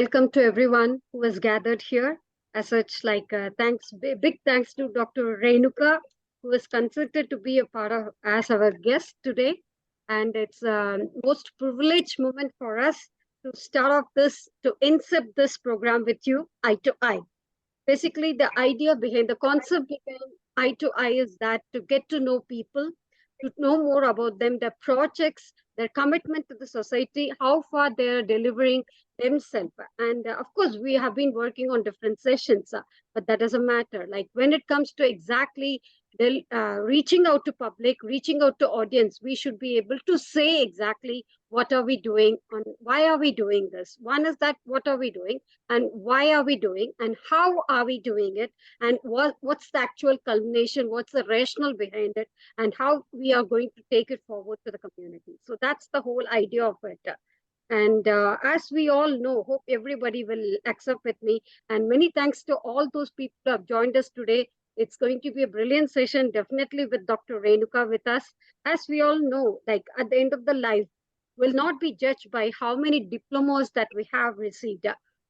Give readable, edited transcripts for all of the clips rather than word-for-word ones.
Welcome to everyone who has gathered here. As such, big thanks to Dr. Renuka, who has consented to be a part of as our guest today. And it's a most privileged moment for us to start off to incept this program with you, eye to eye. Basically, the idea behind the concept behind eye to eye is that to get to know people, to know more about them, their projects, their commitment to the society, how far they're delivering themselves. And of course, we have been working on different sessions, but that doesn't matter. Like when it comes to exactly reaching out to public, reaching out to audience, we should be able to say exactly what are we doing and why are we doing this. One is that what are we doing and why are we doing and how are we doing it and what's the actual culmination, what's the rationale behind it, and how we are going to take it forward to the community. So that's the whole idea of it. And as we all know, hope everybody will accept with me. And many thanks to all those people who have joined us today. It's going to be a brilliant session, definitely with Dr. Renuka with us. As we all know, like at the end of the life, will not be judged by how many diplomas that we have received,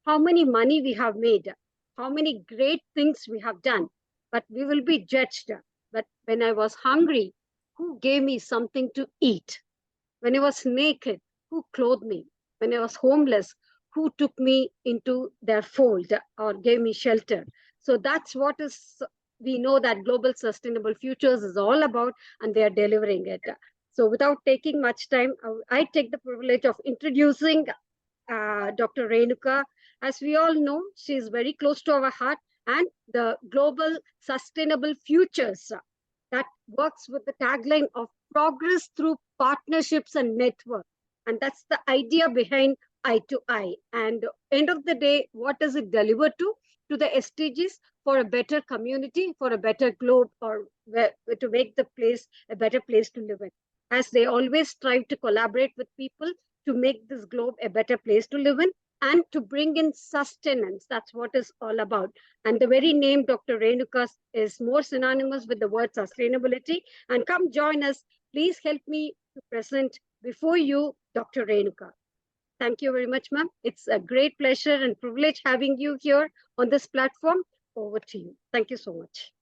how many money we have made, how many great things we have done, but we will be judged. But when I was hungry, who gave me something to eat? When I was naked, who clothed me? When I was homeless, who took me into their fold or gave me shelter? So that's what is, we know that Global Sustainable Futures is all about, and they are delivering it. So without taking much time, I take the privilege of introducing Dr. Renuka. As we all know, she is very close to our heart, and the Global Sustainable Futures that works with the tagline of progress through partnerships and network. And that's the idea behind eye to eye. And end of the day, what does it deliver to? To the SDGs for a better community, for a better globe, or to make the place a better place to live in. As they always strive to collaborate with people to make this globe a better place to live in and to bring in sustenance. That's what it's all about. And the very name Dr. Renuka is more synonymous with the word sustainability. And come join us. Please help me to present before you Dr. Renuka. Thank you very much, ma'am. It's a great pleasure and privilege having you here on this platform. Over to you. Thank you so much.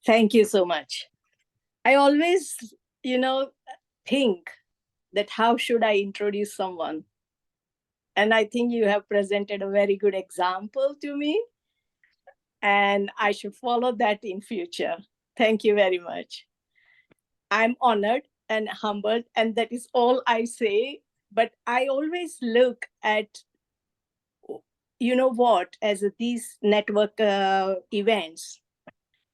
Thank you so much. I always, think that how should I introduce someone? And I think you have presented a very good example to me, and I should follow that in future. Thank you very much. I'm honored and humbled, and that is all I say. But I always look at, as these network events,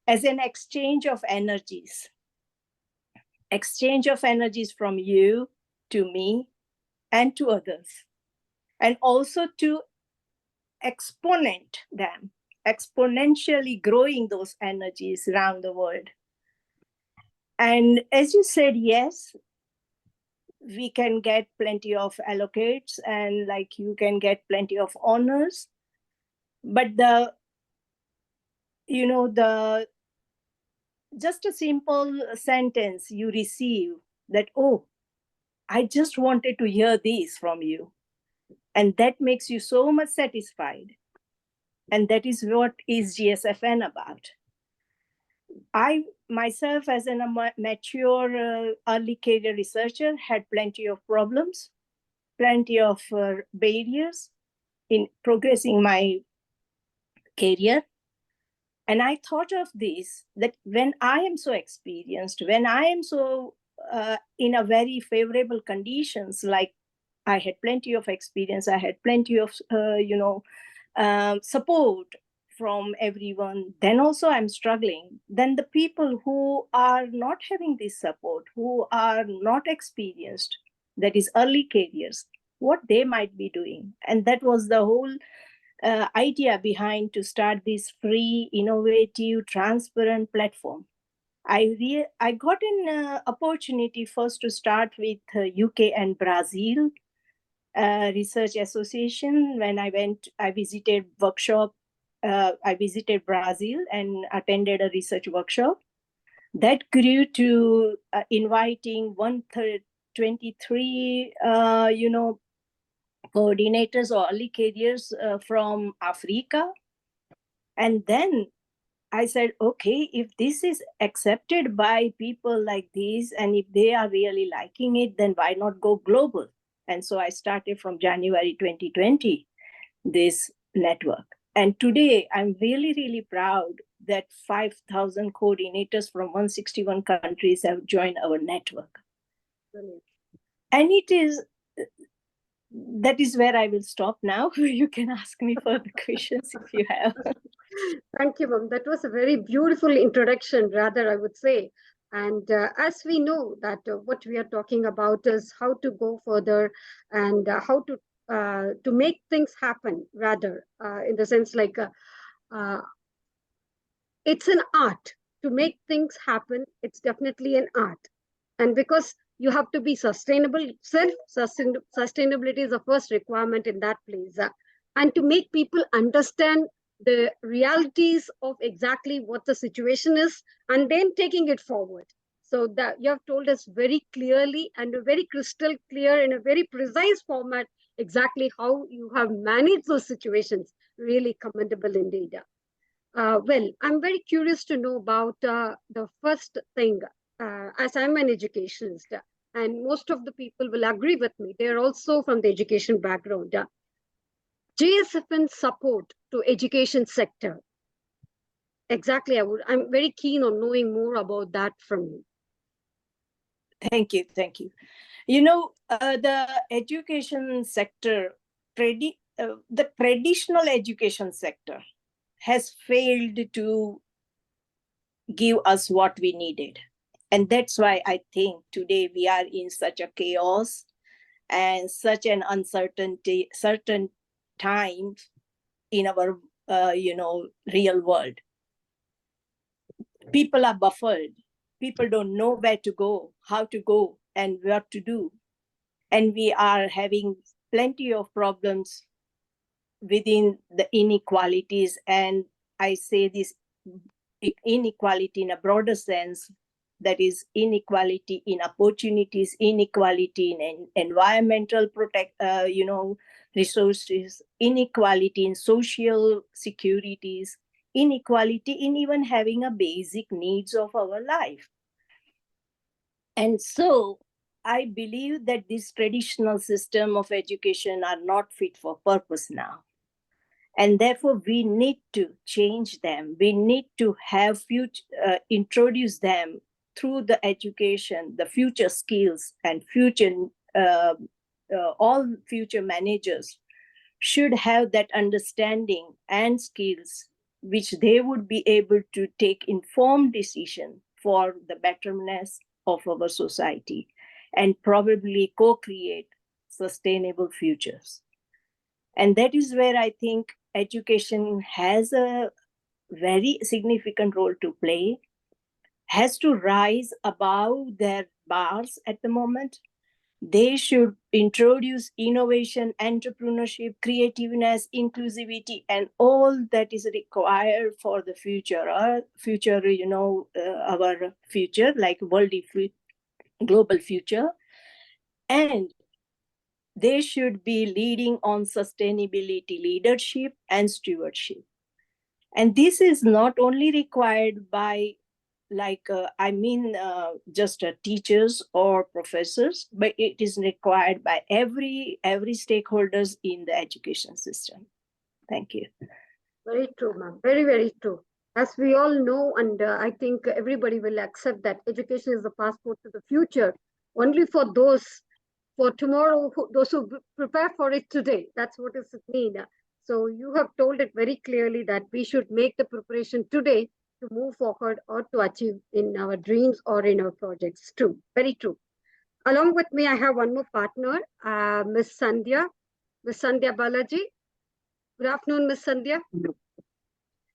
as an exchange of energies. Exchange of energies from you to me and to others. And also to exponent them, exponentially growing those energies around the world. And as you said, yes, we can get plenty of allocates and like you can get plenty of honors. But just a simple sentence you receive that, oh, I just wanted to hear this from you. And that makes you so much satisfied. And that is what is GSFN about. I myself, as a mature early career researcher, had plenty of problems, plenty of barriers in progressing my career. And I thought of this, that when I am so experienced, when I am so in a very favorable conditions, like I had plenty of experience, I had plenty of, support from everyone, then also I'm struggling. Then the people who are not having this support, who are not experienced, that is early careers, what they might be doing. And that was the whole idea behind to start this free, innovative, transparent platform. I got an opportunity first to start with UK and Brazil Research Association. When I visited workshop. I visited Brazil and attended a research workshop. That grew to inviting 123, coordinators or early careers from Africa. And then I said, okay, if this is accepted by people like these, and if they are really liking it, then why not go global? And so I started from January 2020, this network. And today I'm really, really proud that 5,000 coordinators from 161 countries have joined our network. Brilliant. And that is where I will stop now. You can ask me further questions if you have. Thank you, ma'am. That was a very beautiful introduction, rather, I would say. And as we know that what we are talking about is how to go further and how to make things happen, rather, in the sense like it's an art to make things happen. It's definitely an art. And because you have to be sustainable, sustainability is the first requirement in that place. And to make people understand the realities of exactly what the situation is, and then taking it forward. So that you have told us very clearly and very crystal clear in a very precise format exactly how you have managed those situations. Really commendable indeed. Well, I'm very curious to know about the first thing, as I'm an educationist, and most of the people will agree with me. They're also from the education background. JSFN support to education sector. Exactly, I'm very keen on knowing more about that from you. Thank you. You know, the education sector, the traditional education sector has failed to give us what we needed. And that's why I think today we are in such a chaos and such an certain time in our, real world. People are baffled. People don't know where to go, how to go, and what to do. And we are having plenty of problems within the inequalities. And I say this inequality in a broader sense, that is inequality in opportunities, inequality in environmental resources, inequality in social securities, inequality in even having a basic needs of our life. And so I believe that this traditional system of education are not fit for purpose now. And therefore, we need to change them. We need to have introduce them through the education, the future skills, and all future managers should have that understanding and skills, which they would be able to take informed decision for the betterment of our society and probably co-create sustainable futures. And that is where I think education has a very significant role to play, has to rise above their bars at the moment. They should introduce innovation, entrepreneurship, creativeness, inclusivity, and all that is required for the future. Our future, like global future. And they should be leading on sustainability leadership and stewardship. And this is not only required by just teachers or professors, but it is required by every stakeholders in the education system. Thank you. Very true, ma'am. Very, very true. As we all know, and I think everybody will accept that education is the passport to the future, only for those for tomorrow, those who prepare for it today. That's what does it mean. So you have told it very clearly that we should make the preparation today to move forward or to achieve in our dreams or in our projects. True, very true. Along with me, I have one more partner, Miss Sandhya Balaji. Good afternoon, Miss Sandhya.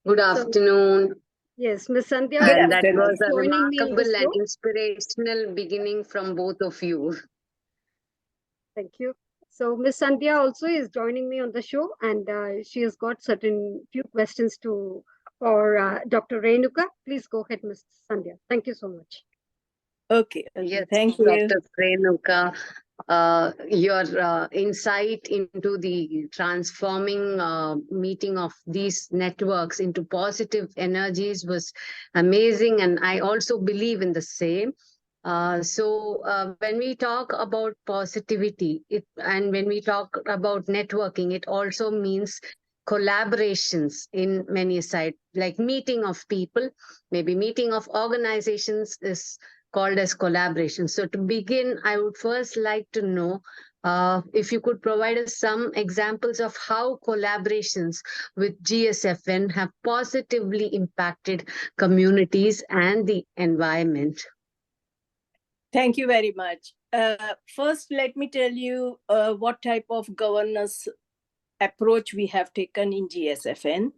Good afternoon. Yes, Miss Sandhya. And that was a remarkable and inspirational beginning from both of you. Thank you. So Miss Sandhya also is joining me on the show, and she has got certain few questions for Dr. Renuka. Please go ahead, Miss Sandhya. Thank you so much. Okay. Yes, thank you, Dr. Renuka. your insight into the transforming meeting of these networks into positive energies was amazing, and I also believe in the same. When we talk about positivity, and when we talk about networking, it also means collaborations in many sides, like meeting of people, maybe meeting of organizations is called as collaboration. So to begin, I would first like to know if you could provide us some examples of how collaborations with GSFN have positively impacted communities and the environment. Thank you very much. First, let me tell you what type of governance approach we have taken in GSFN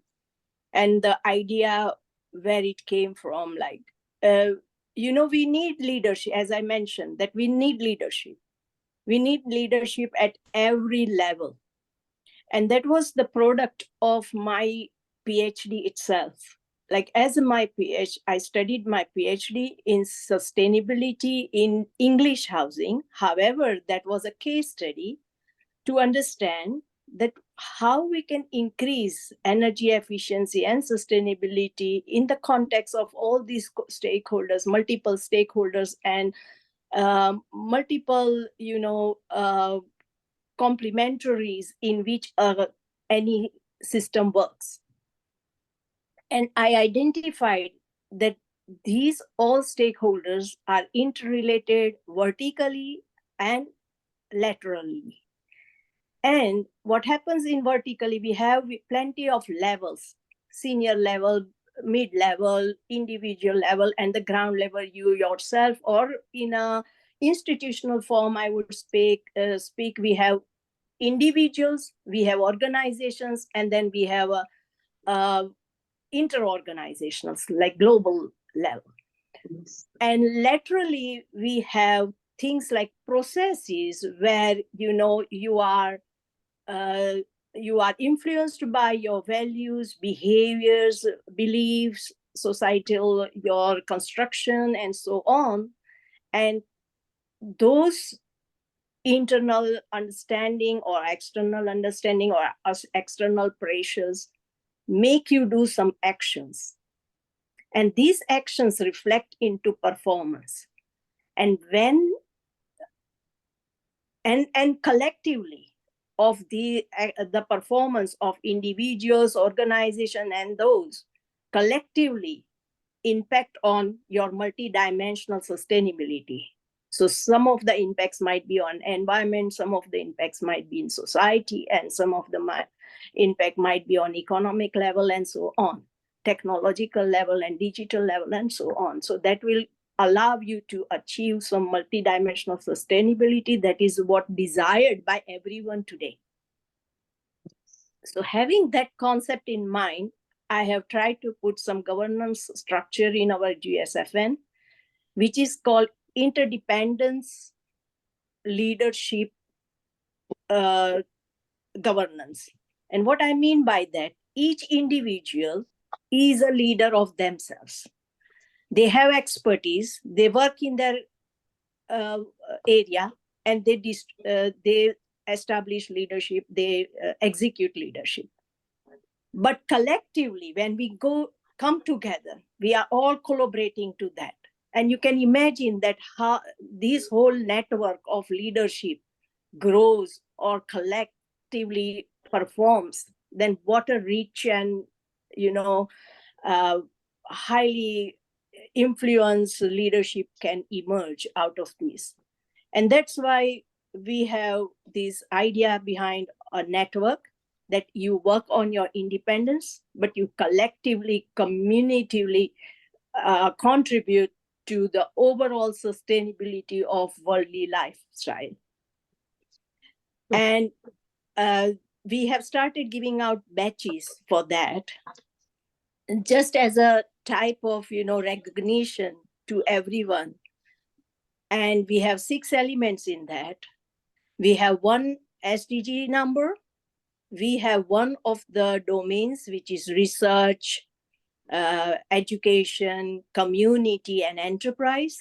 and the idea where it came from. We need leadership, as I mentioned, that we need leadership. We need leadership at every level. And that was the product of my PhD itself. Like as my PhD, I studied my PhD in sustainability in English housing. However, that was a case study to understand that how we can increase energy efficiency and sustainability in the context of all these stakeholders, multiple stakeholders, and multiple, complementaries in which any system works. And I identified that these all stakeholders are interrelated vertically and laterally. And what happens in vertically, we have plenty of levels: senior level, mid-level, individual level, and the ground level, you yourself, or in a institutional form, I would speak, we have individuals, we have organizations, and then we have inter-organizational, like global level. And laterally, we have things like processes where, you are influenced by your values, behaviors, beliefs, societal, your construction, and so on. And those internal understanding or external understanding or external pressures make you do some actions. And these actions reflect into performance. And collectively of the performance of individuals, organization, and those collectively impact on your multidimensional sustainability. So some of the impacts might be on environment, some of the impacts might be in society, and some of the impact might be on economic level, and so on, technological level and digital level, and so on. So that will allow you to achieve some multidimensional sustainability that is what desired by everyone today. So having that concept in mind, I have tried to put some governance structure in our GSFN, which is called interdependence leadership governance. And what I mean by that, each individual is a leader of themselves. They have expertise, they work in their area, and they establish leadership, they execute leadership. But collectively, when we come together, we are all collaborating to that. And you can imagine that how this whole network of leadership grows or collectively performs, then what a rich and, highly influenced leadership can emerge out of this. And that's why we have this idea behind a network, that you work on your independence, but you collectively, communitively contribute to the overall sustainability of worldly lifestyle. And we have started giving out badges for that, just as a type of, recognition to everyone. And we have 6 elements in that. We have one SDG number. We have one of the domains, which is research, education, community, and enterprise.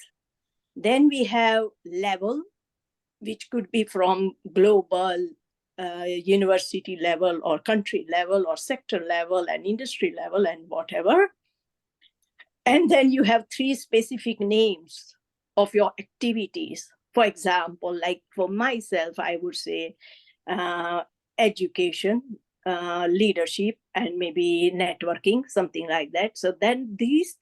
Then we have level. which could be from global, university level or country level or sector level and industry level and whatever. And then you have 3 specific names of your activities. For example, like for myself, I would say education, leadership, and maybe networking, something like that. So then these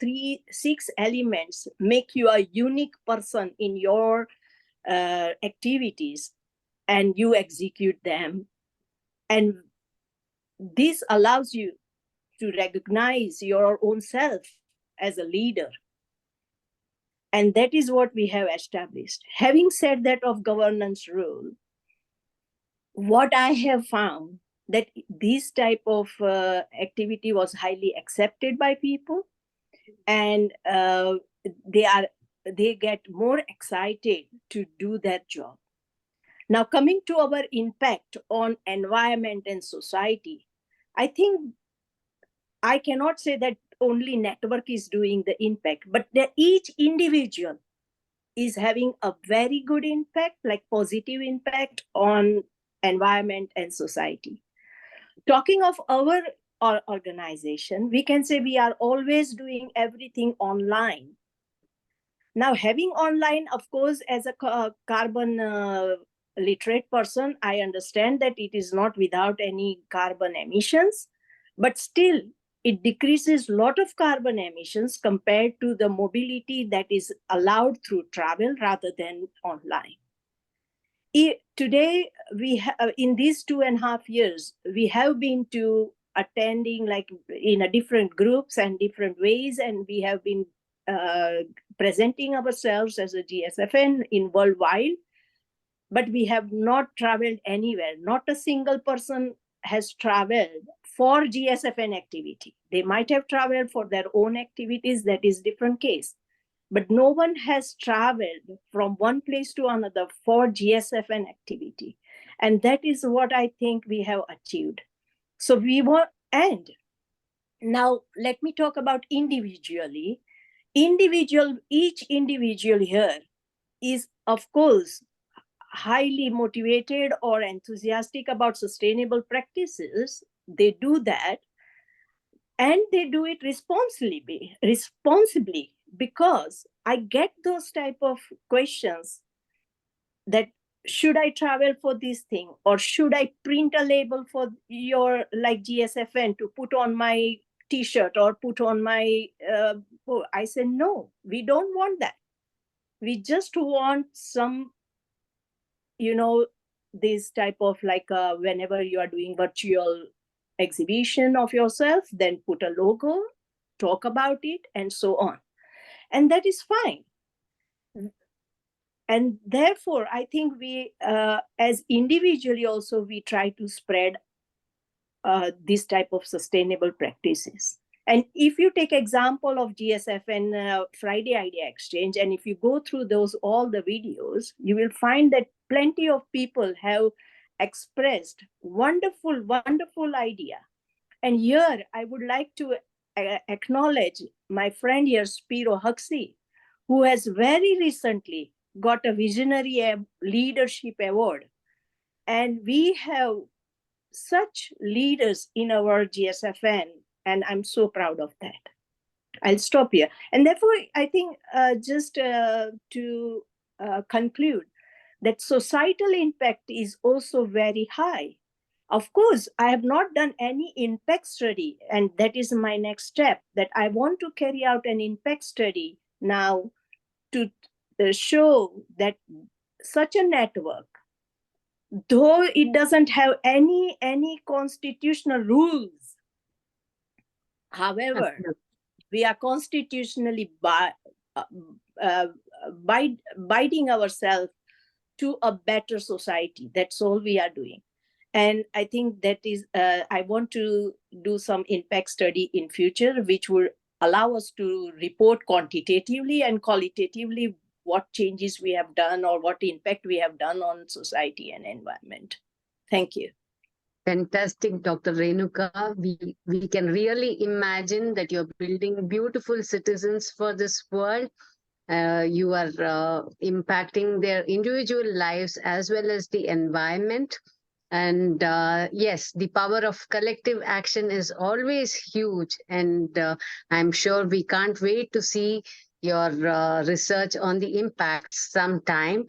6 elements make you a unique person in your activities, and you execute them. And this allows you to recognize your own self as a leader. And that is what we have established. Having said that of governance rule, what I have found that this type of activity was highly accepted by people, and they get more excited to do that job. Now, coming to our impact on environment and society, I think I cannot say that only network is doing the impact, but that each individual is having a very good impact, like positive impact on environment and society. Talking of our organization, we can say we are always doing everything online. Now, having online, of course, as a carbon literate person, I understand that it is not without any carbon emissions, but still it decreases a lot of carbon emissions compared to the mobility that is allowed through travel rather than online. Today, in these 2.5 years, we have been to attending like in a different groups and different ways, and we have been presenting ourselves as a GSFN in worldwide, but we have not traveled anywhere. Not a single person has traveled for GSFN activity. They might have traveled for their own activities, that is different case. But no one has traveled from one place to another for GSFN activity. And that is what I think we have achieved. So we want, and now let me talk about individually. Each individual here is, of course, highly motivated or enthusiastic about sustainable practices. They do that, and they do it responsibly, because I get those type of questions that should I travel for this thing, or should I print a label for your like GSFN to put on my t-shirt or put on my I said, no, we don't want that. We just want some, this type of like whenever you are doing virtual exhibition of yourself, then put a logo, talk about it, and so on. And that is fine. And therefore, I think we, as individually also, we try to spread this type of sustainable practices. And if you take example of GSFN Friday Idea Exchange, and if you go through all the videos, you will find that plenty of people have expressed wonderful, wonderful idea. And here I would like to acknowledge my friend here, Spiro Huxley, who has very recently got a Visionary Leadership Award. And we have such leaders in our GSFN, and I'm so proud of that. I'll stop here. And therefore, I think just to conclude, that societal impact is also very high. Of course, I have not done any impact study, and that is my next step, that I want to carry out an impact study now to show that such a network, though it doesn't have any constitutional rules, however, we are constitutionally binding ourselves to a better society. That's all we are doing. And I think that is, I want to do some impact study in future, which will allow us to report quantitatively and qualitatively what changes we have done or what impact we have done on society and environment. Thank you. Fantastic, Dr. Renuka. We can really imagine that you're building beautiful citizens for this world. You are impacting their individual lives as well as the environment. And yes, the power of collective action is always huge. And I'm sure we can't wait to see your research on the impacts sometime.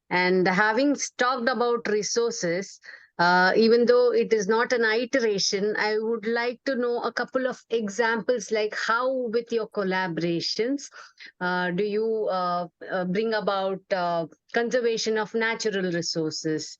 And having talked about resources, even though it is not an iteration, I would like to know a couple of examples, like how, with your collaborations, do you bring about conservation of natural resources?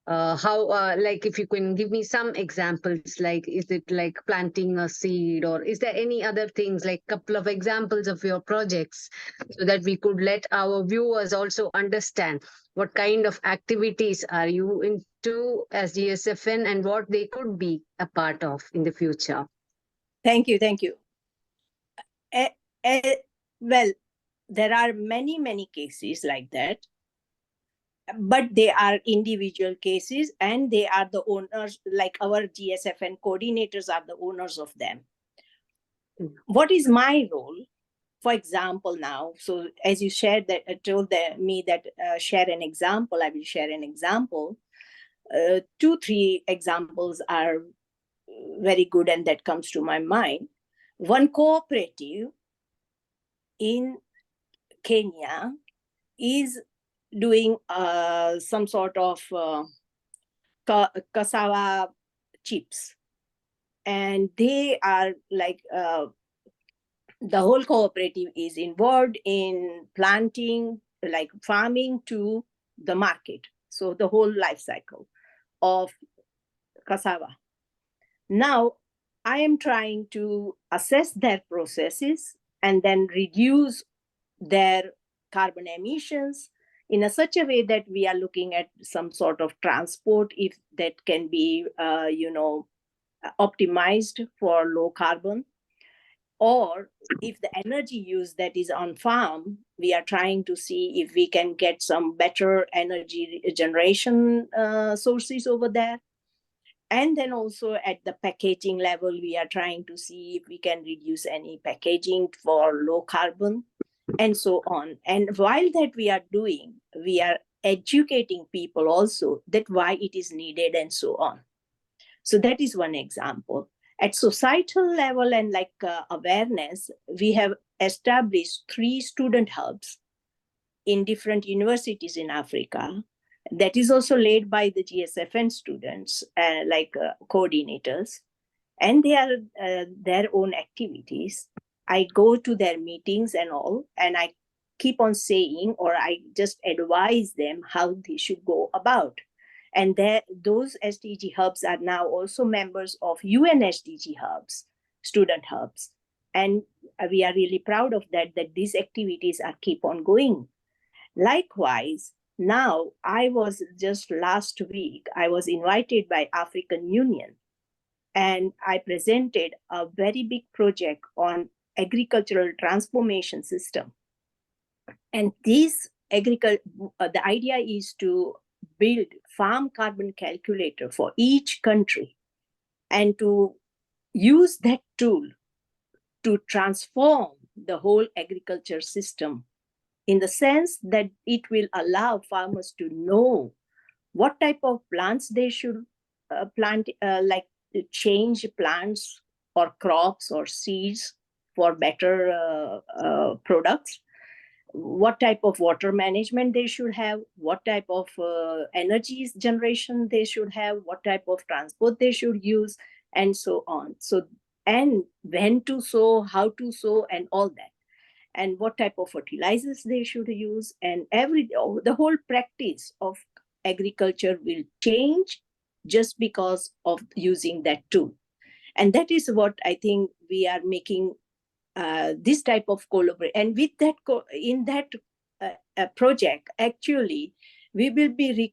How, like, if you can give me some examples, like, is it like planting a seed, or is there any other things, like couple of examples of your projects, so that we could let our viewers also understand what kind of activities are you into as GSFN and what they could be a part of in the future? Thank you. Thank you. Well, there are many cases like that, but they are individual cases, and they are the owners, like our GSFN coordinators are the owners of them. What is my role? For example, now, so as you shared that, told me that share an example, I will share an example. 2-3 examples are very good, and that comes to my mind. One cooperative in Kenya is doing some sort of cassava chips, and they are like the whole cooperative is involved in planting, like farming to the market, so the whole life cycle of cassava. Now I am trying to assess their processes and then reduce their carbon emissions in a such a way that we are looking at some sort of transport, if that can be optimized for low carbon, or if the energy use that is on farm, we are trying to see if we can get some better energy generation sources over there. And then also at the packaging level, we are trying to see if we can reduce any packaging for low carbon, and so on. And while that we are doing, we are educating people also that why it is needed, and so on. So that is one example. At societal level and like awareness, we have established 3 student hubs in different universities in Africa. That is also led by the GSFN students, coordinators, and they are their own activities. I go to their meetings and all, and I keep on saying, or I just advise them how they should go about. And those SDG hubs are now also members of UN SDG hubs, student hubs. And we are really proud of that these activities are keep on going. Likewise, now I was just last week, I was invited by African Union, and I presented a very big project on agricultural transformation system. And this the idea is to build farm carbon calculator for each country, and to use that tool to transform the whole agriculture system, in the sense that it will allow farmers to know what type of plants they should plant, change plants or crops or seeds for better products, what type of water management they should have, what type of energy generation they should have, what type of transport they should use, and so on. So, and when to sow, how to sow, and all that, and what type of fertilizers they should use, and the whole practice of agriculture will change just because of using that tool. And that is what I think we are making this type of collaboration. And with that, in that project, actually, we will be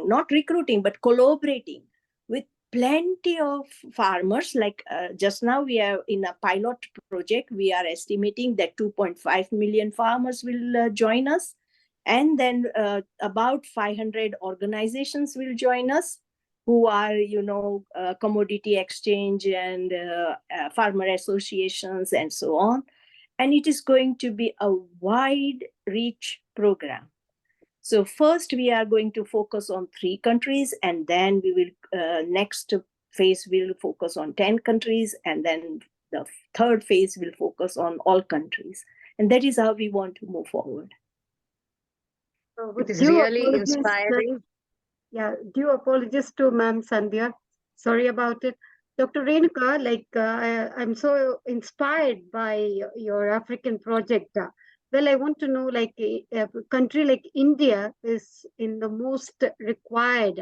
not recruiting, but collaborating with plenty of farmers. Like just now we are in a pilot project, we are estimating that 2.5 million farmers will join us. And then about 500 organizations will join us, who are, commodity exchange and farmer associations and so on. And it is going to be a wide reach program. So first we are going to focus on 3 countries, and then we will next phase will focus on 10 countries, and then the third phase will focus on all countries. And that is how we want to move forward. So It with is due really apologies, inspiring. yeah, due apologies to Ma'am Sandhya. Sorry about it. Dr. Renuka, I'm so inspired by your African project. Well, I want to know, like a country like India is in the most required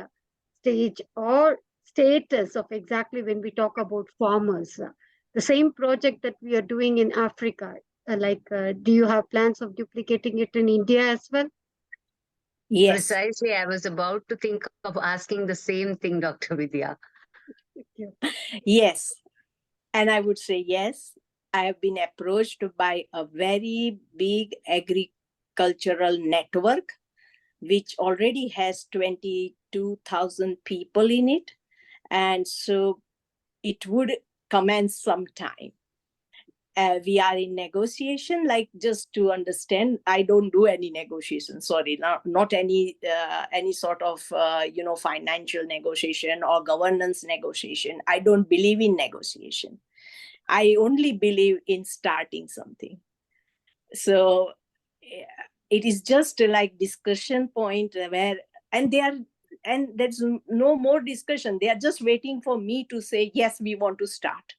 stage or status of exactly when we talk about farmers. The same project that we are doing in Africa. Do you have plans of duplicating it in India as well? Yes. Precisely, I was about to think of asking the same thing, Dr. Vidya. Thank you. Yes. And I would say yes. I have been approached by a very big agricultural network, which already has 22,000 people in it. And so it would commence sometime. We are in negotiation, like, just to understand, I don't do any negotiation, sorry, not any sort of financial negotiation or governance negotiation. I don't believe in negotiation. I only believe in starting something. So it is just like discussion point where, and there's no more discussion. They are just waiting for me to say, yes, we want to start.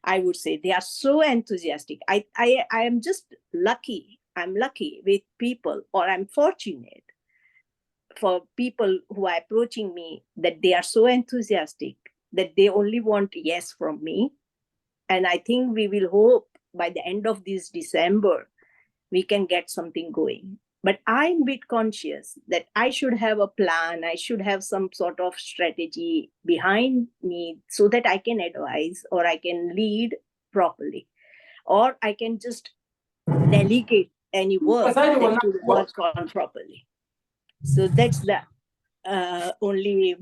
I would say they are so enthusiastic. I am just lucky. I'm lucky with people, or I'm fortunate for people who are approaching me, that they are so enthusiastic that they only want yes from me. And I think we will hope by the end of this December, we can get something going. But I'm a bit conscious that I should have a plan. I should have some sort of strategy behind me so that I can advise, or I can lead properly, or I can just delegate any work that to work on properly. So that's the only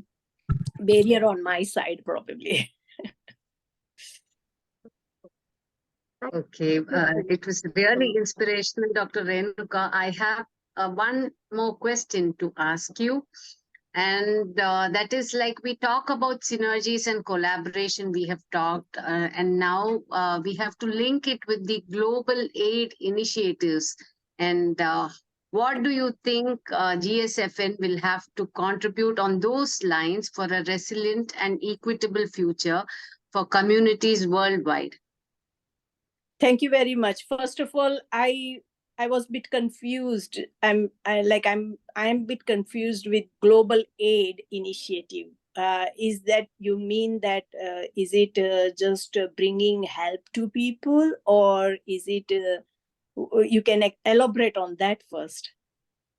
barrier on my side, probably. Okay, it was really inspirational, Dr. Renuka. I have one more question to ask you. And that is, like, we talk about synergies and collaboration, we have talked, and now we have to link it with the global aid initiatives. And what do you think GSFN will have to contribute on those lines for a resilient and equitable future for communities worldwide? Thank you very much. First of all, I was a bit confused. I'm a bit confused with global aid initiative. Is that, you mean that is it just bringing help to people, or is it you can elaborate on that first?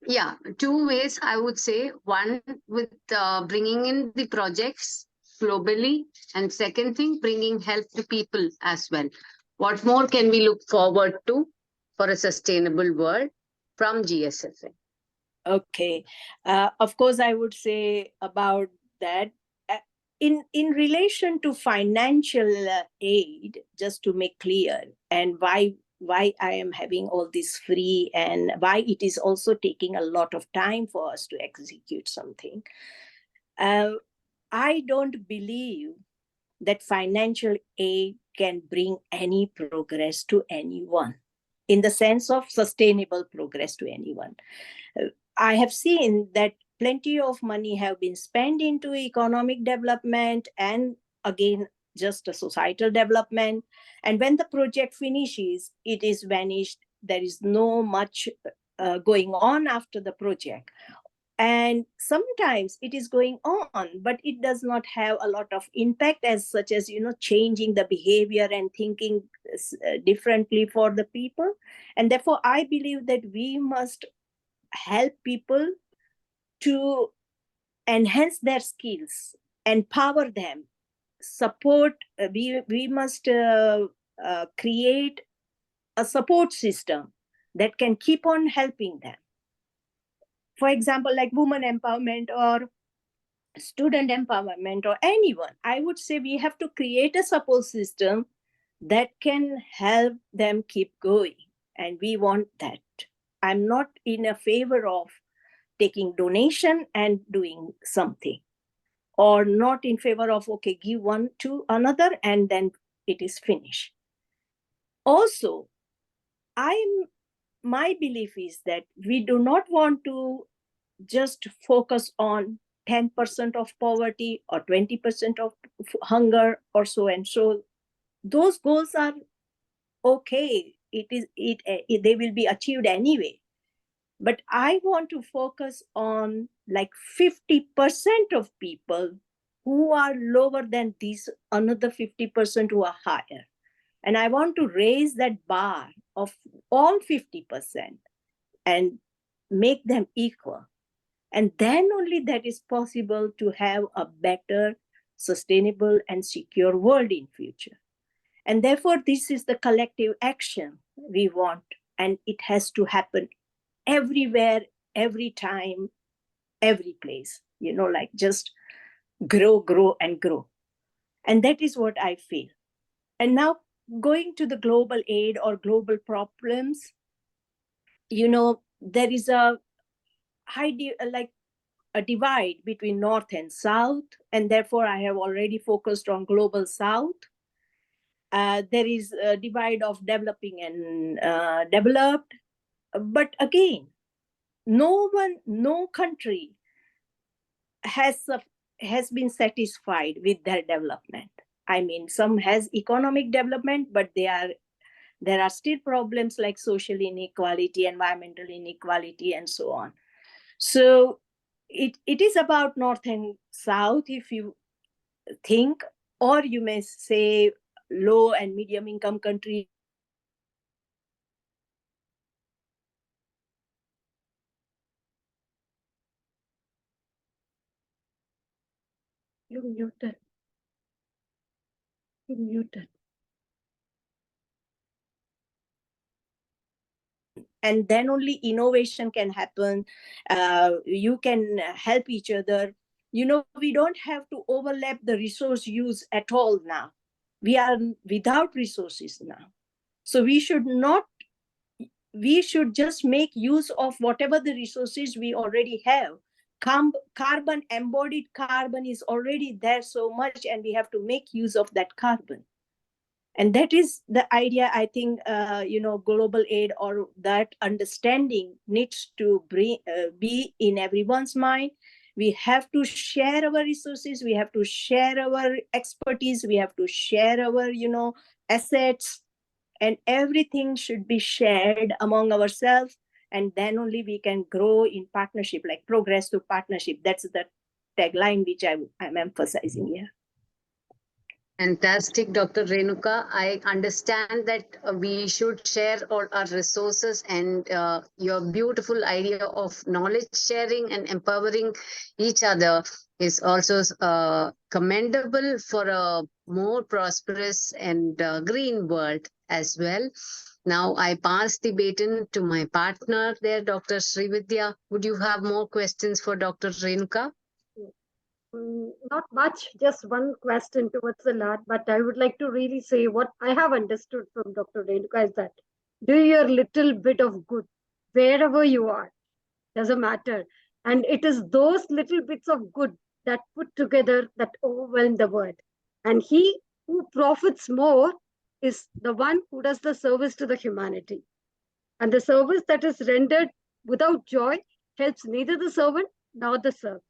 Yeah, 2 ways I would say. One, with bringing in the projects globally, and second thing, bringing help to people as well. What more can we look forward to for a sustainable world from GSFA? Okay. Of course, I would say about that. Uh, in relation to financial aid, just to make clear, and why I am having all this free, and why it is also taking a lot of time for us to execute something. I don't believe that financial aid can bring any progress to anyone, in the sense of sustainable progress to anyone. I have seen that plenty of money have been spent into economic development, and again, just a societal development. And when the project finishes, it is vanished. There is no much going on after the project. And sometimes it is going on, but it does not have a lot of impact as such as, changing the behavior and thinking differently for the people. And therefore, I believe that we must help people to enhance their skills, empower them, support. We must create a support system that can keep on helping them. For example, like women empowerment or student empowerment or anyone, I would say we have to create a support system that can help them keep going. And we want that. I'm not in a favor of taking donation and doing something, or not in favor of, okay, give one to another and then it is finished. Also, my belief is that we do not want to just focus on 10% of poverty or 20% of hunger or so and so. Those goals are okay. They will be achieved anyway. But I want to focus on like 50% of people who are lower than these, another 50% who are higher. And I want to raise that bar of all 50% and make them equal. And then only that is possible to have a better, sustainable, and secure world in future. And therefore, this is the collective action we want. And it has to happen everywhere, every time, every place, like just grow, grow, and grow. And that is what I feel. And now going to the global aid or global problems, there is a a divide between North and South. And therefore, I have already focused on global South. There is a divide of developing and developed. But again, no country has been satisfied with their development. I mean, some has economic development, but there are still problems like social inequality, environmental inequality, and so on. So it is about North and South, if you think, or you may say low and medium income countries. You're muted. You're muted. And then only innovation can happen. You can help each other. We don't have to overlap the resource use at all now. We are without resources now. So we should just make use of whatever the resources we already have. Carbon, embodied carbon is already there so much, and we have to make use of that carbon. And that is the idea, I think, global aid or that understanding needs to be in everyone's mind. We have to share our resources. We have to share our expertise. We have to share our, assets. And everything should be shared among ourselves. And then only we can grow in partnership, like progress through partnership. That's the tagline which I'm emphasizing here. Fantastic, Dr. Renuka. I understand that we should share all our resources, and your beautiful idea of knowledge sharing and empowering each other is also commendable for a more prosperous and green world as well. Now I pass the baton to my partner there, Dr. Srividya. Would you have more questions for Dr. Renuka? Not much, just one question towards the last, but I would like to really say what I have understood from Dr. Renuka is that do your little bit of good wherever you are, doesn't matter. And it is those little bits of good that put together that overwhelm the world. And he who profits more is the one who does the service to the humanity. And the service that is rendered without joy helps neither the servant nor the served.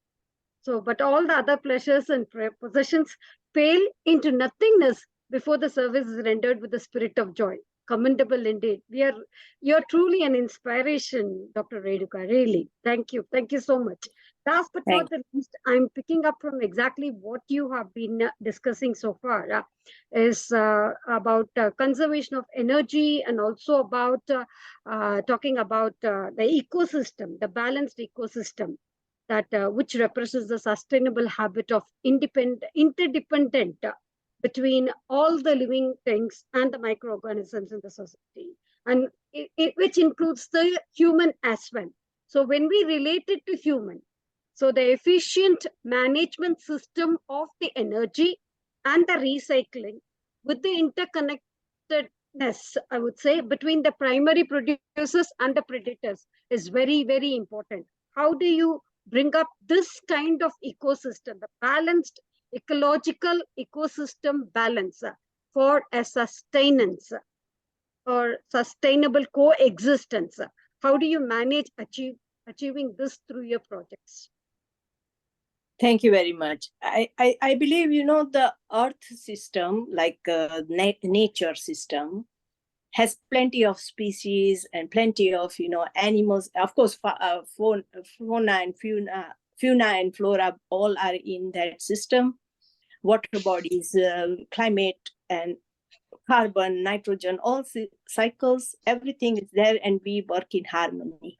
So, but all the other pleasures and possessions pale into nothingness before the service is rendered with the spirit of joy. Commendable indeed. You're truly an inspiration, Dr. Renuka. Really, thank you so much. Last but not the least, I'm picking up from exactly what you have been discussing so far. Is about conservation of energy, and also about talking about the ecosystem, the balanced ecosystem that which represents the sustainable habit of interdependent between all the living things and the microorganisms in the society, and which includes the human as well. So when we relate it to human, so the efficient management system of the energy and the recycling with the interconnectedness, I would say, between the primary producers and the predators is very, very important. How do you bring up this kind of ecosystem, the balanced ecological ecosystem balance for a sustenance or sustainable coexistence? How do you manage achieving this through your projects? Thank you very much. I believe, the earth system, like nature system, has plenty of species and plenty of, animals. Of course, fauna and flora all are in that system. Water bodies, climate and carbon, nitrogen, all cycles, everything is there, and we work in harmony.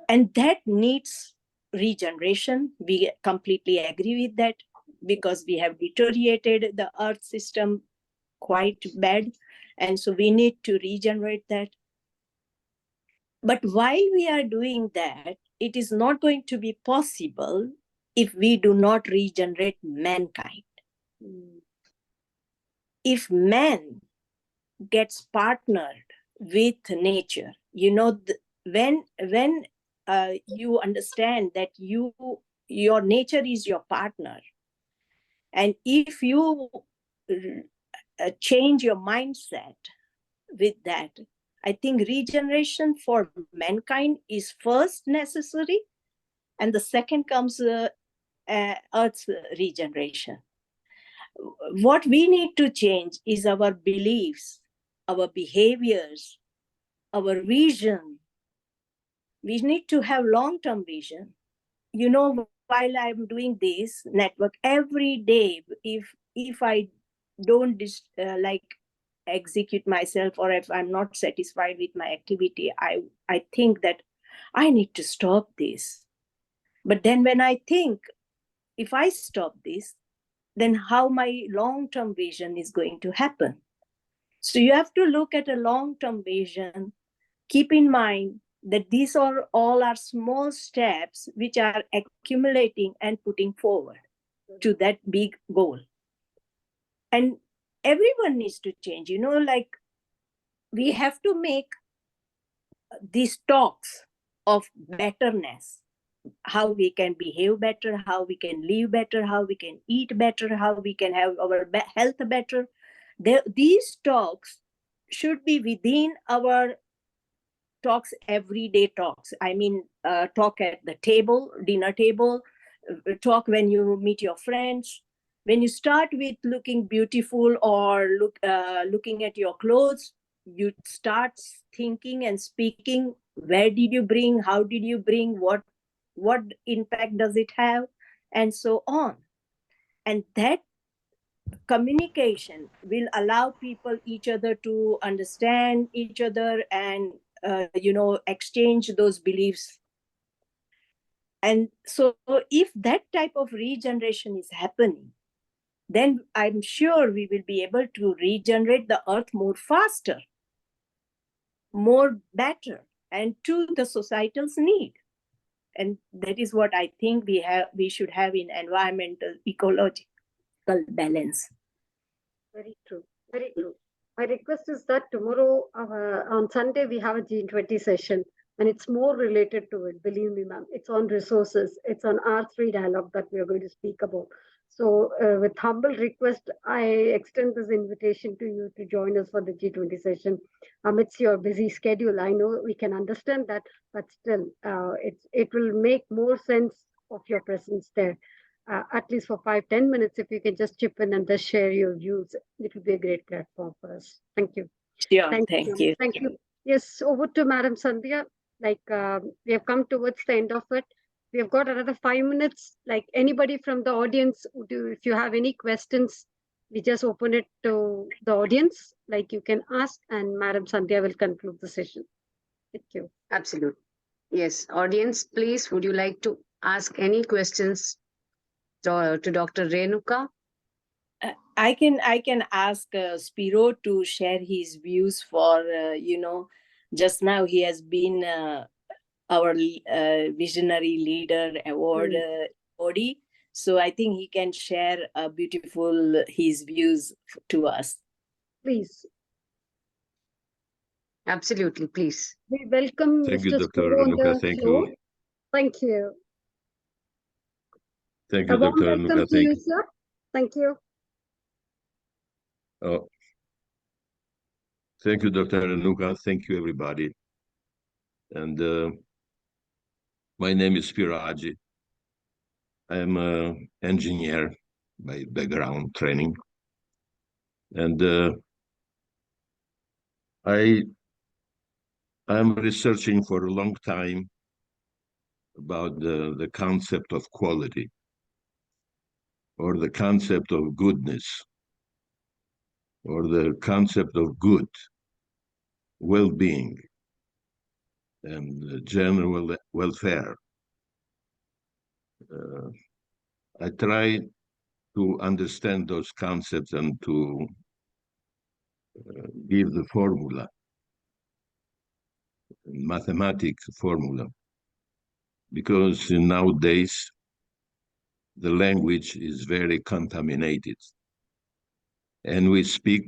And that needs regeneration. We completely agree with that, because we have deteriorated the earth system quite bad, and so we need to regenerate that. But while we are doing that, it is not going to be possible if we do not regenerate mankind. If man gets partnered with nature, when you understand that your nature is your partner, and if you change your mindset with that, I think regeneration for mankind is first necessary, and the second comes Earth's regeneration. What we need to change is our beliefs, our behaviors, our vision. We need to have long-term vision. While I'm doing this network every day, if I don't execute myself, or if I'm not satisfied with my activity, I think that I need to stop this. But then when I think, if I stop this, then how my long-term vision is going to happen? So you have to look at a long-term vision. Keep in mind that these are all our small steps which are accumulating and putting forward to that big goal. And everyone needs to change, we have to make these talks of betterness, how we can behave better, how we can live better, how we can eat better, how we can have our health better. These talks should be within our talks, everyday talks. I mean, talk at the table, dinner table, talk when you meet your friends. When you start with looking beautiful or looking at your clothes, you start thinking and speaking, where did you bring, how did you bring, what impact does it have, and so on. And that communication will allow people, each other, to understand each other and exchange those beliefs. And so if that type of regeneration is happening, then I'm sure we will be able to regenerate the earth more faster, more better, and to the societal's need. And that is what I think we should have in environmental ecological balance. Very true. Very true. My request is that tomorrow, on Sunday, we have a G20 session, and it's more related to it. Believe me, ma'am. It's on resources. It's on R3 dialogue that we are going to speak about. So, with humble request, I extend this invitation to you to join us for the G20 session. Amidst your busy schedule, I know we can understand that, but still, it will make more sense of your presence there. At least for 5-10 minutes, if you can just chip in and just share your views, it will be a great platform for us. Thank you. Sure, thank you. Thank you. Yes, over to Madam Sandhya. We have come towards the end of it. We have got another 5 minutes. Like anybody from the audience, if you have any questions, we just open it to the audience. Like you can ask, and Madam Sandhya will conclude the session. Thank you. Absolutely. Yes, audience, please, would you like to ask any questions to Dr. Renuka? I can ask Spiro to share his views for, just now he has been our Visionary Leader Award body. So I think he can share his views to us. Please. Absolutely, please. We welcome Thank you, Mr. Dr. Spiro on Renuka. the Thank floor. you. Thank you. Thank A you, warm Dr. welcome Renuka. to you, sir. Thank you. Oh, thank you, Dr. Renuka. Thank you, everybody. And my name is Spiraji. I'm an engineer by background training. And I'm researching for a long time about the concept of quality or the concept of goodness or the concept of good, well-being, and general welfare. I try to understand those concepts and to give the formula, mathematical formula, because nowadays the language is very contaminated. And we speak,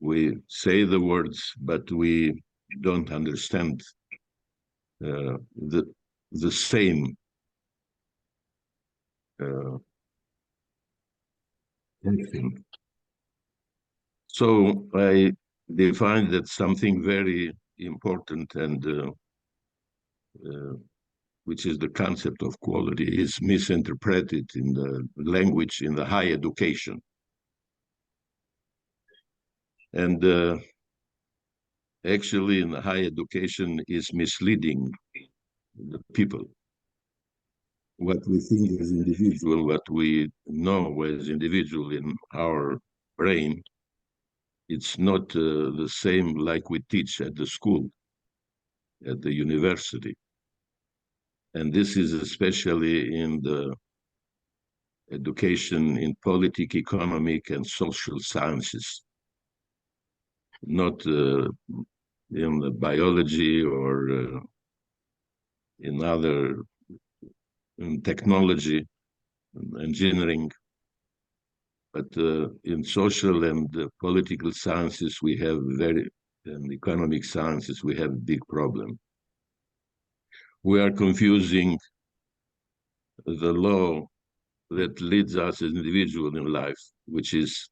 we say the words, but we don't understand the same thing. So I define that something very important and which is the concept of quality, is misinterpreted in the language in the higher education. And actually in the higher education is misleading the people. What we think as individual, what we know as individual in our brain, it's not the same like we teach at the school, at the university. And this is especially in the education in politics, economic, and social sciences, not in the biology or in other in technology, engineering. But in social and political sciences, we have in economic sciences, we have a big problem. We are confusing the law that leads us as individuals in life, which is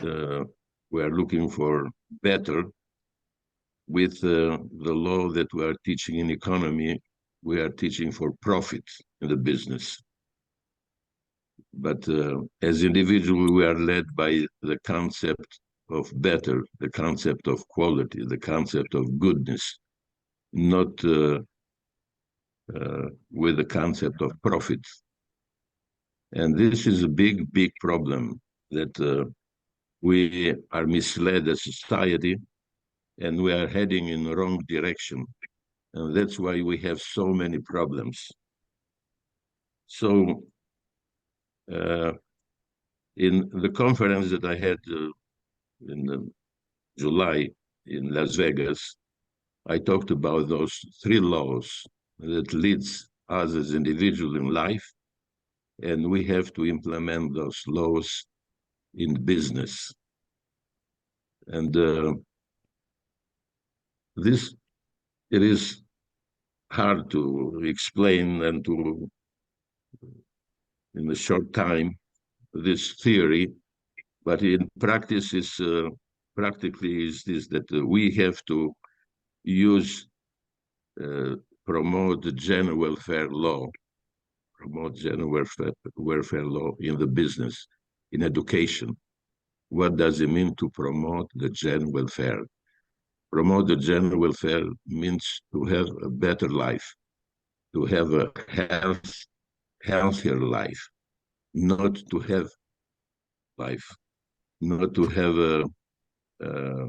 we are looking for better, with the law that we are teaching in economy. We are teaching for profit in the business. But as individuals, we are led by the concept of better, the concept of quality, the concept of goodness, not with the concept of profit. And this is a big, big problem, that we are misled as a society and we are heading in the wrong direction. And that's why we have so many problems. So in the conference that I had in July in Las Vegas, I talked about those 3 laws that leads us as individuals in life, and we have to implement those laws in business. And it is hard to explain and to, in a short time, this theory, but in practice is practically is this, that we have to use promote the general welfare law, welfare law in the business, in education. What does it mean to promote the general welfare? Promote the general welfare means to have a better life, to have a healthier life, not to have life, not to have a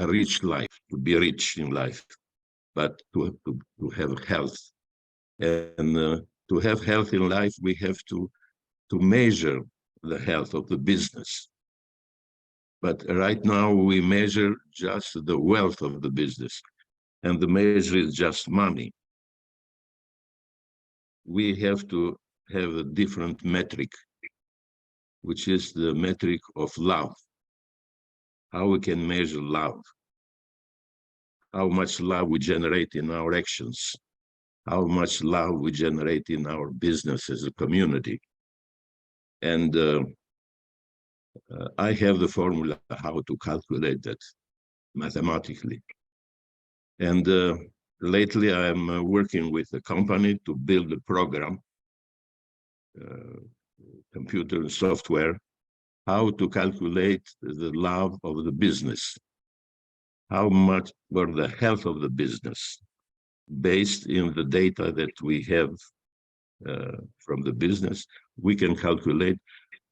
rich life, to be rich in life, but to have health. And to have health in life, we have to measure the health of the business. But right now we measure just the wealth of the business, and the measure is just money. We have to have a different metric, which is the metric of love. How we can measure love, how much love we generate in our actions, how much love we generate in our business as a community. And I have the formula how to calculate that mathematically. And lately I'm working with a company to build a program, computer and software, how to calculate the love of the business, how much for the health of the business, based in the data that we have from the business. We can calculate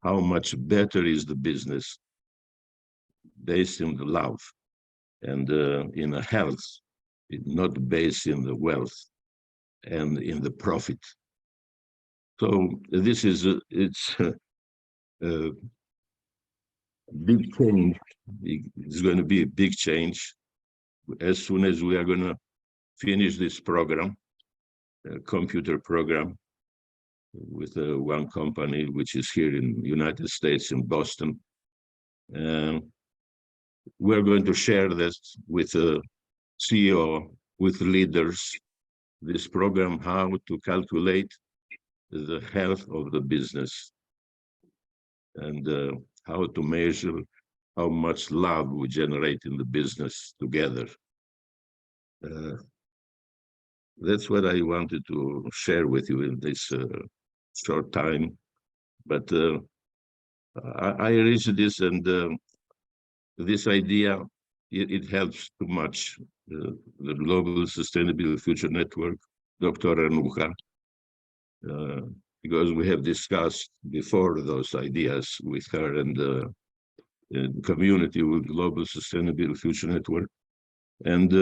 how much better is the business based in the love and in the health, not based in the wealth and in the profit. So this is it's a big change. It's going to be a big change as soon as we are going to finish this program, computer program, with one company which is here in the United States, in Boston. We're going to share this with the CEO, with leaders, this program, how to calculate the health of the business and how to measure how much love we generate in the business together. That's what I wanted to share with you in this short time. But I reached this, and this idea, it helps too much. The Global Sustainable Future Network, Dr. Renuka, because we have discussed before those ideas with her and the community with Global Sustainable Future Network. And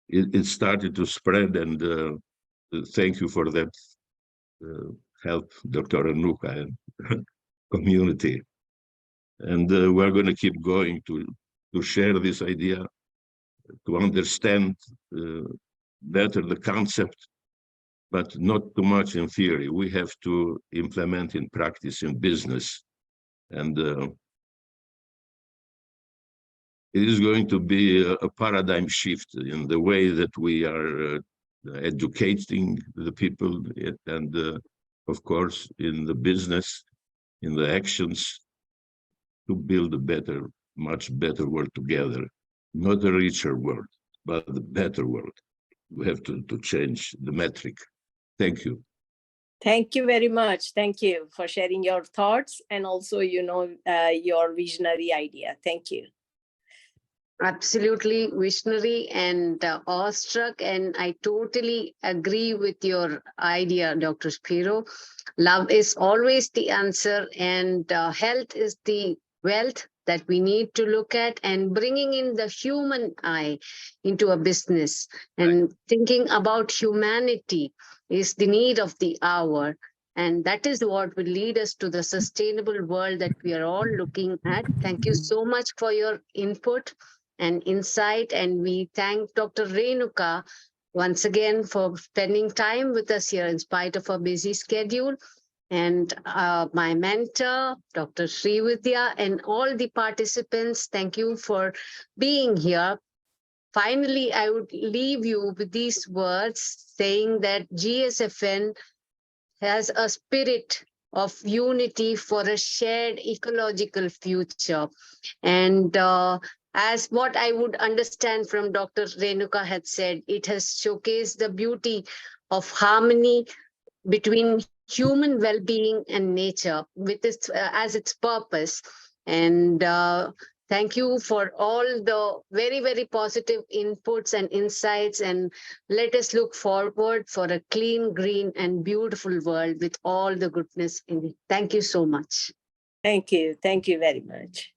it started to spread, and thank you for that help, Dr. Renuka and community. And we're going to keep going to share this idea, to understand better the concept, but not too much in theory. We have to implement in practice in business. And it is going to be a paradigm shift in the way that we are educating the people, and of course, in the business, in the actions, to build a better, much better world together. Not a richer world, but a better world. We have to change the metric. Thank you. Thank you very much. Thank you for sharing your thoughts and also, your visionary idea. Thank you. Absolutely visionary and awestruck, and I totally agree with your idea, Dr. Spiro. Love is always the answer, and health is the wealth that we need to look at, and bringing in the human eye into a business and thinking about humanity is the need of the hour. And that is what will lead us to the sustainable world that we are all looking at. Thank you so much for your input and insight. And we thank Dr. Renuka once again for spending time with us here in spite of her busy schedule. And my mentor, Dr. Srividya, and all the participants, thank you for being here. Finally, I would leave you with these words saying that GSFN has a spirit of unity for a shared ecological future. And as what I would understand from Dr. Renuka had said, it has showcased the beauty of harmony between human well-being and nature with its as its purpose. And thank you for all the very, very positive inputs and insights, and let us look forward for a clean, green, and beautiful world with all the goodness in it. Thank you so much. Thank you. Thank you very much.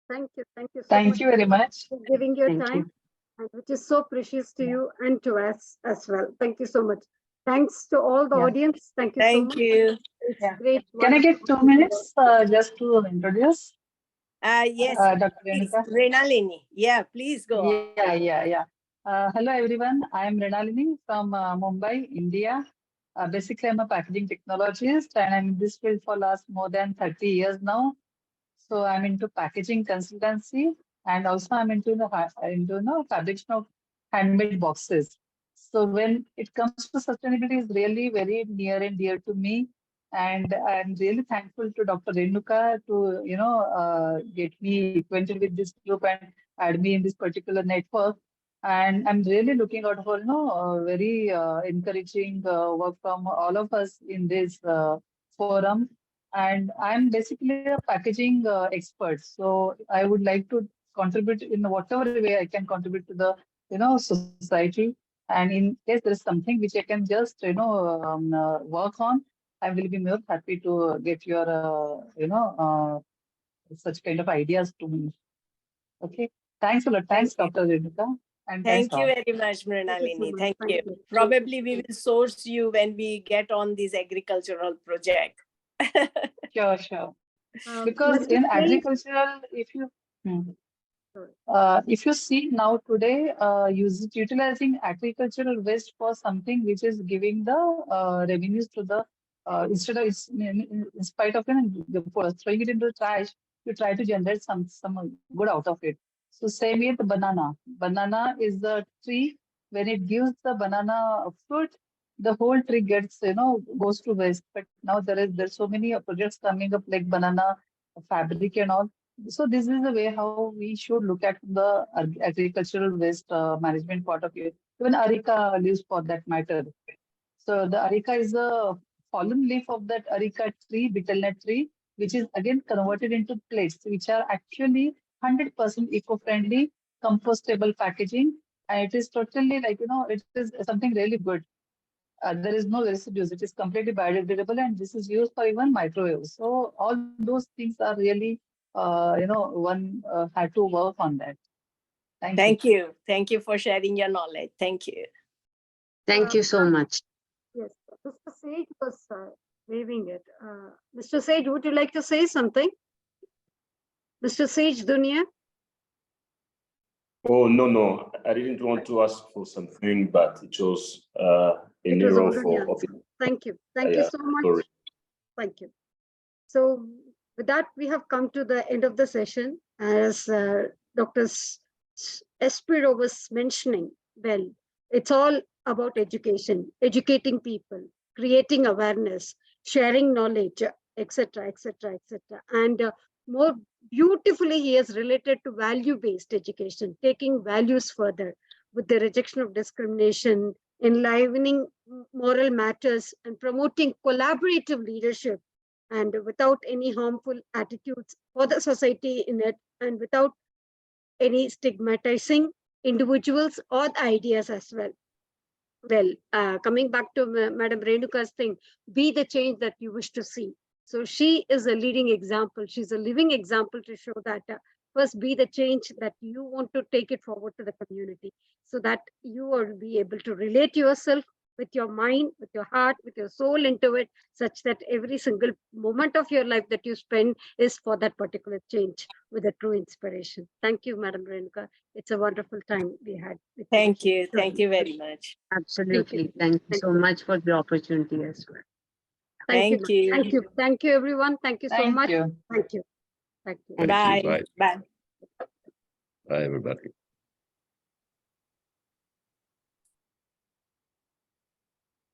Thank you. Thank you so Thank much you very much. for giving your Thank time, you. and which is so precious to you and to us as well. Thank you so much. Thanks to all the Yeah. audience. Thank you so Thank much. you. It's Yeah. great. Can I get wonderful. 2 minutes just to introduce Yes, Dr. please. Renuka? Renalini. Yeah, please go on. Yeah. Hello, everyone. I am Renalini from Mumbai, India. Basically, I'm a packaging technologist and I'm in this field for last more than 30 years now. So I'm into packaging consultancy and also I'm into the fabrication of handmade boxes. So when it comes to sustainability, is really very near and dear to me. And I'm really thankful to Dr. Renuka to get me acquainted with this group and add me in this particular network. And I'm really looking out for very encouraging work from all of us in this forum. And I'm basically a packaging expert. So I would like to contribute in whatever way I can contribute to the society. And in case there is something which I can just work on, I will be more happy to get your such kind of ideas to me. Okay. Thanks a lot. Thanks, Dr. Renuka. And thanks Thank you all. very much, Thank you so Mrinalini. much. Thank Thank you. you. Probably we will source you when we get on this agricultural project. Sure, sure. Because Mr. in Singh, agricultural, if you see now today, utilizing agricultural waste for something which is giving the revenues to the instead of in spite of throwing it into the trash, you try to generate some good out of it. So same with the banana. Banana is the tree. When it gives the banana fruit, the whole tree gets goes to waste. But now there's so many projects coming up like banana fabric and all. So this is the way how we should look at the agricultural waste management part of it. Even areca leaves for that matter. So the areca is a fallen leaf of that areca tree, betelnut tree, which is again converted into plates, which are actually 100% eco-friendly, compostable packaging. And it is totally it is something really good. There is no residues. It is completely biodegradable, and this is used for even microwaves. So all those things are really, one had to work on that. Thank you. Thank you. Thank you for sharing your knowledge. Thank you. Thank you so much. Yes, Mr. Sage was waving it. Mr. Sage, would you like to say something? Mr. Sage Dunia? Oh, no. I didn't want to ask for something, but it was an It was error already for. answered. Thank you. Thank you Yeah, so much. sorry. Thank you. So with that, we have come to the end of the session. As Dr. Espiro was mentioning, well, it's all about education, educating people, creating awareness, sharing knowledge, etc., etc., etc. And more beautifully, he has related to value-based education, taking values further with the rejection of discrimination, enlivening moral matters, and promoting collaborative leadership, and without any harmful attitudes for the society in it, and without any stigmatizing individuals or the ideas as well. Well, coming back to Madam Renuka's thing, be the change that you wish to see. So she is a leading example. She's a living example to show that first be the change that you want to take it forward to the community, so that you will be able to relate yourself with your mind, with your heart, with your soul into it, such that every single moment of your life that you spend is for that particular change with a true inspiration. Thank you, Madam Renuka. It's a wonderful time we had. Thank you. Thank you very much. Absolutely. Thank you so much for the opportunity as well. Thank you. Thank you. Thank you, everyone. Thank you so Thank much. you. Thank you. Thank you. Thank you. Bye. Bye. Bye. Bye, everybody.